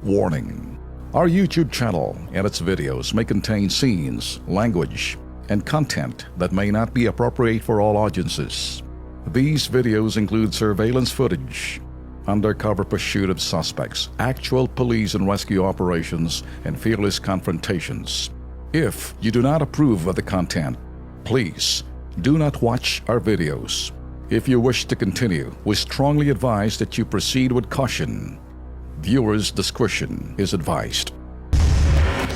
Warning: our YouTube channel and its videos may contain scenes, language, and content that may not be appropriate for all audiences. These videos include surveillance footage, undercover pursuit of suspects, actual police and rescue operations, and fearless confrontations. If you do not approve of the content, please do not watch our videos. If you wish to continue, we strongly advise that you proceed with caution. Viewers' discretion is advised.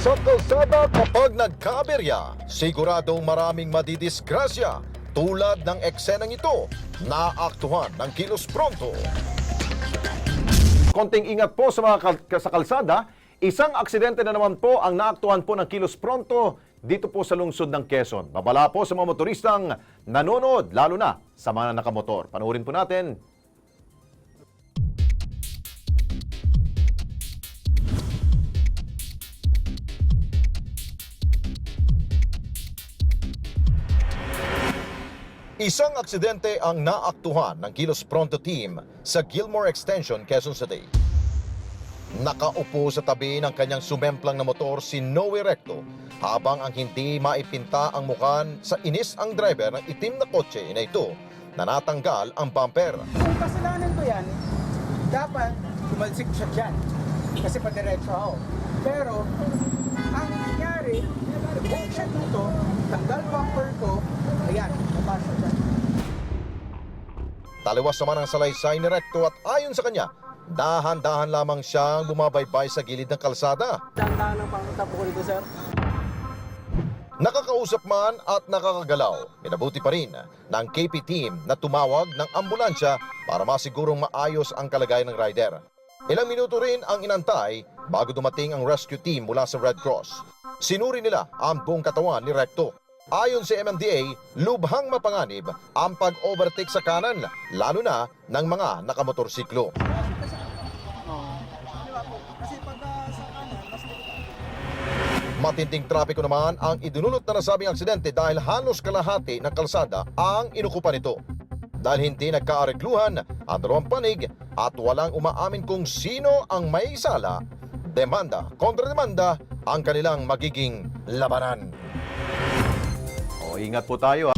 Sa kalsada kapag nagkaaberya, siguradong maraming madidisgrasya. Tulad ng eksenang ito, naaktuhan ng Kilos Pronto. Konting ingat po sa mga sa kalsada. Isang aksidente na naman po ang naaktuhan po ng Kilos Pronto dito po sa lungsod ng Quezon. Babala po sa mga motoristang nanonood, lalo na sa mga nakamotor. Panoorin po natin. Isang aksidente ang naaktuhan ng Kilos Pronto team sa Gilmore Extension, Quezon City. Nakaupo sa tabi ng kanyang sumemplang na motor si Noe Recto habang ang hindi maipinta ang mukhaan sa inis ang driver ng itim na kotse na ito na natanggal ang bumper. Kung kasalanan ko yan, dapat tumalsik siya dyan kasi padiretso ako. Pero ang nangyari, buong siya dito, tanggal bumper ko, ayan, napasa siya. Taliwas naman ang salaysay ni Recto at ayon sa kanya, dahan-dahan lamang siyang bumabaybay sa gilid ng kalsada. Dahan-dahan ang pangtapo ko dito, sir. Nakakausap man at nakakagalaw, minabuti pa rin ng KP team na tumawag ng ambulansya para masigurong maayos ang kalagayan ng rider. Ilang minuto rin ang inantay bago dumating ang rescue team mula sa Red Cross. Sinuri nila ang buong katawan ni Recto. Ayon sa MMDA, lubhang mapanganib ang pag-overtake sa kanan, lalo na ng mga nakamotorsiklo. Matinding trapiko naman ang idinulot na nasabing aksidente dahil halos kalahati ng kalsada ang inukupan nito. Dahil hindi nagkaaregluhan ang dalawang panig at walang umaamin kung sino ang may sala, demanda kontra demanda ang kanilang magiging labanan. O ingat po tayo.